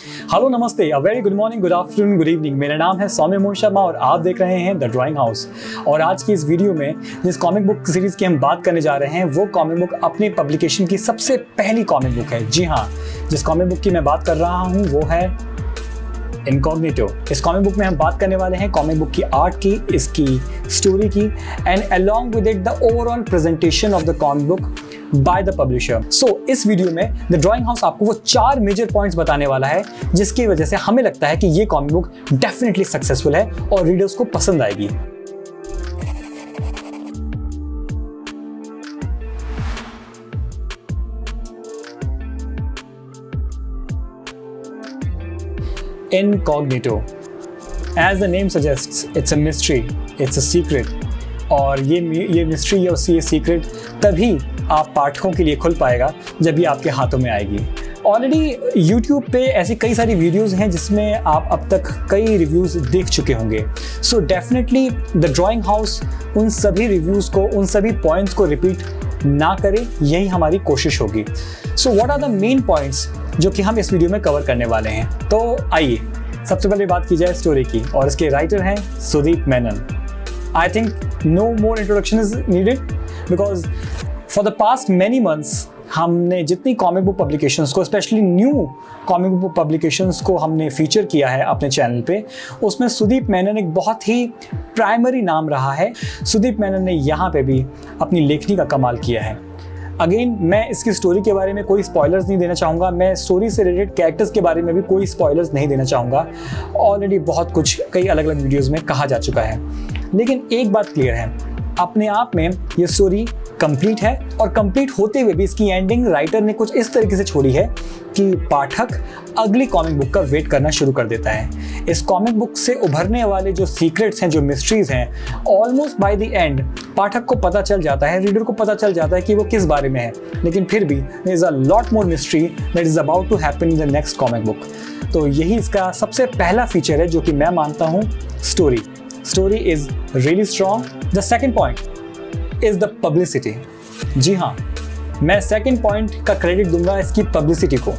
Hello नमस्ते, a very good morning, good afternoon, good evening. मेरा नाम है सौम्य मोहन शर्मा और आप देख रहे हैं द ड्राइंग हाउस। और आज की इस वीडियो में जिस कॉमिक बुक सीरीज की हम बात करने जा रहे हैं वो कॉमिक बुक अपने पब्लिकेशन की सबसे पहली कॉमिक बुक है। जी हाँ, जिस कॉमिक बुक की मैं बात कर रहा हूँ वो है इनकॉग्निटो। इस कॉमिक बुक में हम बात करने वाले हैं कॉमिक बुक की आर्ट की, इसकी स्टोरी की and along with it the overall presentation of the comic book by the publisher. So इस वीडियो में द ड्राइंग हाउस आपको वो 4 मेजर पॉइंट्स बताने वाला है जिसकी वजह से हमें लगता है कि ये कॉमिक बुक डेफिनेटली सक्सेसफुल है और रीडर्स को पसंद आएगी। Incognito. As the name suggests, it's a mystery, it's a secret. और ये मिस्ट्री और ये सीक्रेट तभी आप पाठकों के लिए खुल पाएगा जब ये आपके हाथों में आएगी। ऑलरेडी यूट्यूब पे ऐसी कई सारी वीडियोस हैं जिसमें आप अब तक कई रिव्यूज़ देख चुके होंगे। So definitely the drawing house उन सभी रिव्यूज़ को, उन सभी पॉइंट्स को रिपीट ना करे, यही हमारी कोशिश होगी। So what are the main points जो कि हम इस वीडियो में कवर करने वाले हैं। तो आइए सबसे पहले बात की जाए स्टोरी की, और इसके राइटर हैं Sudeep Menon. I think no more introduction is needed because for the past many months हमने जितनी कॉमिक बुक पब्लिकेशंस को, specially new comic book publications को हमने फीचर किया है अपने चैनल पे, उसमें सुदीप मेनन एक बहुत ही प्राइमरी नाम रहा है। सुदीप मेनन ने यहाँ पे भी अपनी लेखनी का कमाल किया है। अगेन, मैं इसकी स्टोरी के बारे में कोई स्पॉयलर्स नहीं देना चाहूँगा, मैं स्टोरी से रिलेटेड कैरेक्टर्स के बारे में भी कोई स्पॉयलर्स नहीं देना चाहूँगा। ऑलरेडी बहुत कुछ कई अलग अलग वीडियोज़ में कहा जा चुका है। लेकिन एक बात क्लियर है, अपने आप में ये स्टोरी कंप्लीट है और कंप्लीट होते हुए भी इसकी एंडिंग राइटर ने कुछ इस तरीके से छोड़ी है कि पाठक अगली कॉमिक बुक का वेट करना शुरू कर देता है। इस कॉमिक बुक से उभरने वाले जो सीक्रेट्स हैं, जो मिस्ट्रीज हैं, ऑलमोस्ट बाय द एंड पाठक को पता चल जाता है, रीडर को पता चल जाता है कि वो किस बारे में है। लेकिन फिर भी there is a lot more mystery that is about to happen in the next comic book. तो यही इसका सबसे पहला फीचर है जो कि मैं मानता हूँ story. Story is really strong. The second point is the publicity. जी हाँ, मैं second point का क्रेडिट दूंगा इसकी पब्लिसिटी को।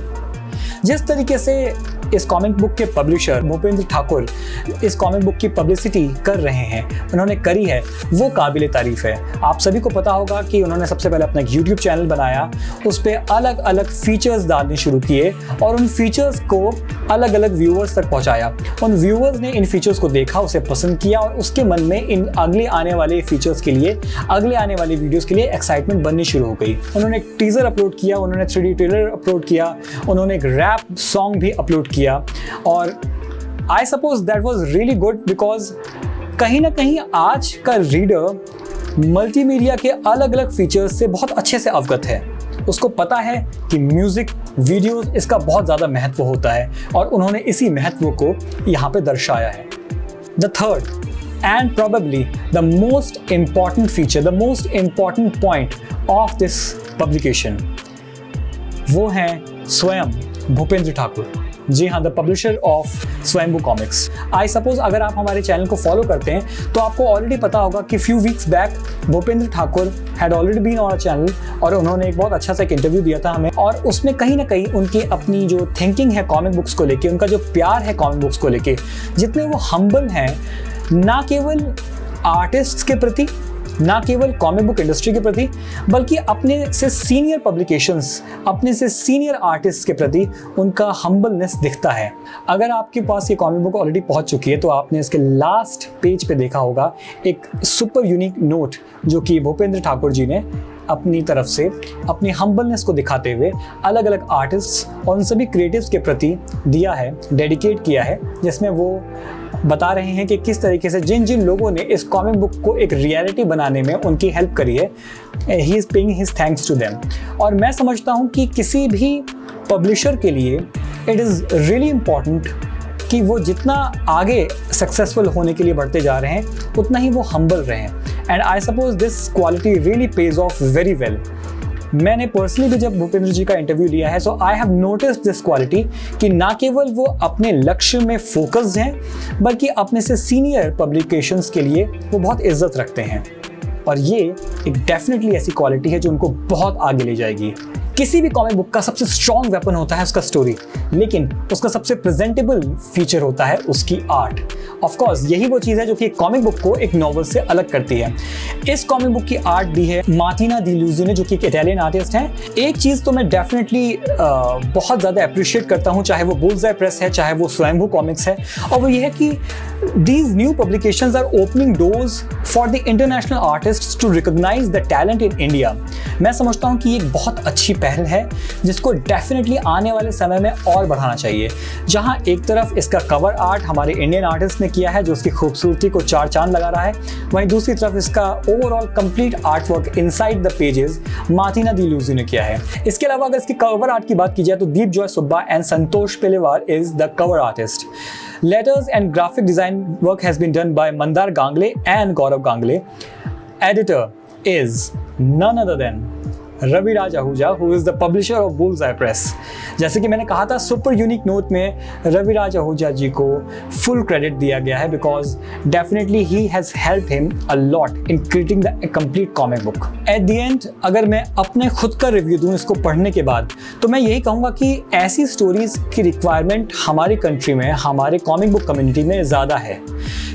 जिस तरीके से इस कॉमिक बुक के पब्लिशर भूपेंद्र ठाकुर इस कॉमिक बुक की पब्लिसिटी कर रहे हैं, उन्होंने करी है, वो काबिले तारीफ है। आप सभी को पता होगा कि उन्होंने सबसे पहले अपना यूट्यूब चैनल बनाया, उस पर अलग अलग फीचर्स डालने शुरू किए और उन फीचर्स को अलग अलग व्यूअर्स तक पहुंचाया। उन व्यूअर्स ने इन फीचर्स को देखा, उसे पसंद किया और उसके मन में इन अगले आने वाले फीचर्स के लिए, अगले आने वाले वीडियोस के लिए एक्साइटमेंट बननी शुरू हो गई। उन्होंने एक टीजर अपलोड किया, उन्होंने 3D ट्रेलर अपलोड किया, उन्होंने एक रैप सॉन्ग भी अपलोड किया और I suppose that was really good because कहीं ना कहीं आज का रीडर मल्टीमीडिया के अलग अलग फीचर्स से बहुत अच्छे से अवगत है। उसको पता है कि म्यूजिक, वीडियोस, इसका बहुत ज़्यादा महत्व होता है और उन्होंने इसी महत्व को यहाँ पे दर्शाया है। The third and probably the most important feature, the most important point of this publication, वो हैं स्वयं भूपेंद्र ठाकुर। जी हाँ, द पब्लिशर ऑफ स्वयंभू कॉमिक्स। आई सपोज अगर आप हमारे चैनल को फॉलो करते हैं तो आपको ऑलरेडी पता होगा कि few weeks back Bhupendra Thakur had already been on our channel और उन्होंने एक बहुत अच्छा सा एक इंटरव्यू दिया था हमें, और उसमें कहीं ना कहीं उनकी अपनी जो थिंकिंग है कॉमिक बुक्स को लेके, उनका जो प्यार है कॉमिक बुक्स को लेके, जितने वो हम्बल हैं, ना केवल आर्टिस्ट्स के प्रति, ना केवल कॉमिक बुक इंडस्ट्री के प्रति, बल्कि अपने से सीनियर पब्लिकेशंस, अपने से सीनियर आर्टिस्ट के प्रति उनका हम्बलनेस दिखता है। अगर आपके पास ये कॉमिक बुक ऑलरेडी पहुंच चुकी है तो आपने इसके लास्ट पेज पे देखा होगा एक सुपर यूनिक नोट जो कि भूपेंद्र ठाकुर जी ने अपनी तरफ से अपनी हम्बलनेस को दिखाते हुए अलग अलग आर्टिस्ट्स और उन सभी क्रिएटिव्स के प्रति दिया है, डेडिकेट किया है, जिसमें वो बता रहे हैं कि किस तरीके से जिन जिन लोगों ने इस कॉमिक बुक को एक रियलिटी बनाने में उनकी हेल्प करी है, he is paying his thanks to them. और मैं समझता हूँ कि किसी भी पब्लिशर के लिए इट इज़ रियली इम्पॉर्टेंट कि वो जितना आगे सक्सेसफुल होने के लिए बढ़ते जा रहे हैं उतना ही वो हम्बल रहें। And I suppose this quality really pays off very well. मैंने पर्सनली भी जब भूपेंद्र जी का इंटरव्यू लिया है, so I have noticed this quality कि ना केवल वो अपने लक्ष्य में फोकस्ड हैं, बल्कि अपने से सीनियर पब्लिकेशंस के लिए वो बहुत इज्जत रखते हैं। और ये एक डेफिनेटली ऐसी क्वालिटी है जो उनको बहुत आगे ले जाएगी। किसी भी कॉमिक बुक का सबसे स्ट्रॉन्ग वेपन होता है उसका स्टोरी, लेकिन उसका सबसे प्रेजेंटेबल फीचर होता है उसकी आर्ट। ऑफ कोर्स यही वो चीज़ है जो कि एक कॉमिक बुक को एक नॉवल से अलग करती है। इस कॉमिक बुक की आर्ट दी है मार्टिना डी लुजियो ने, जो कि एक इटालियन आर्टिस्ट है। एक चीज़ तो मैं डेफिनेटली बहुत ज़्यादा अप्रिशिएट करता हूँ, चाहे वो बुल्सआई प्रेस है, चाहे वो स्वयंभू कॉमिक्स है, और वो ये है कि these new publications are opening doors for the international artists to recognize the talent in India। मैं समझता हूँ कि ये एक बहुत अच्छी पहल है जिसको डेफिनेटली आने वाले समय में और बढ़ाना चाहिए। जहाँ एक तरफ इसका कवर आर्ट हमारे इंडियन आर्टिस्ट ने किया है जो उसकी खूबसूरती को चार चांद लगा रहा है, वहीं दूसरी तरफ इसका overall complete art work inside the pages Martina di Luzio ने किया है। इसके अलावा अगर इसकी कवर आर्ट की बात की जाए तो Deep Joy Subba and Santosh Pelewar is the cover artist. Letters and graphic design work has been done by Mandar Gangle and Gaurav Gangle. Editor is none other than Raviraj Ahuja, who is the publisher of Bullseye Press। जैसे कि मैंने कहा था, super unique note में रविराज आहूजा जी को full credit दिया गया है because definitely he has help him a lot in creating the complete comic book. At the end अगर मैं अपने खुद का रिव्यू दूँ इसको पढ़ने के बाद, तो मैं यही कहूँगा कि ऐसी स्टोरीज़ की रिक्वायरमेंट हमारी कंट्री में, हमारे कॉमिक बुक कम्युनिटी में ज़्यादा है,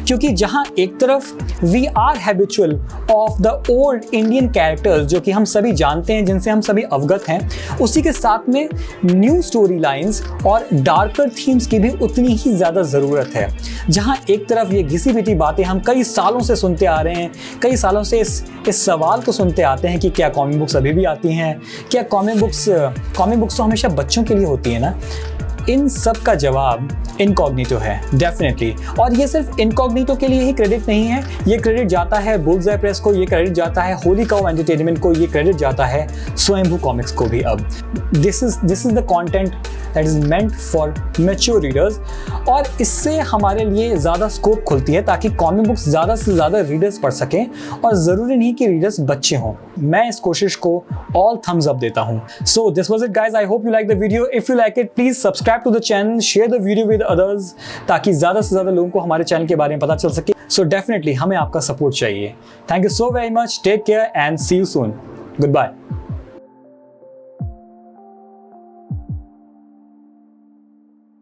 क्योंकि जहाँ एक तरफ we are habitual of the old Indian characters जो कि हम सभी जानते हैं, जिनसे हम सभी अवगत हैं, उसी के साथ में न्यू स्टोरी लाइन्स और डार्कर थीम्स की भी उतनी ही ज़्यादा ज़रूरत है। जहाँ एक तरफ ये घिसी पिटी बातें हम कई सालों से सुनते आ रहे हैं, कई सालों से इस सवाल को सुनते आते हैं कि क्या कॉमिक बुक्स अभी भी आती हैं, क्या कॉमिक बुक्स तो हमेशा बच्चों के लिए होती है ना। इन सब का जवाब इनकॉग्निटो है डेफिनेटली, और ये सिर्फ इनकॉग्निटो के लिए ही क्रेडिट नहीं है, ये क्रेडिट जाता है बुल्सआई प्रेस को, ये क्रेडिट जाता है होली काउ एंटरटेनमेंट को, ये क्रेडिट जाता है स्वयंभू कॉमिक्स को भी। अब this is the content that is meant for mature readers, और इससे हमारे लिए ज़्यादा स्कोप खुलती है ताकि कॉमिक बुक्स ज़्यादा से ज़्यादा रीडर्स पढ़ सकें, और ज़रूरी नहीं कि रीडर्स बच्चे हों। मैं इस कोशिश को ऑल थम्स अप देता हूँ। So this was it guys, I hope you like the video. If you like it please subscribe to the channel, share the video with others, ताकि ज़्यादा से ज़्यादा लोगों को हमारे चैनल के बारे में पता चल सके। सो डेफिनेटली हमें आपका सपोर्ट चाहिए। Thank you so very much, take care and see you soon, good bye.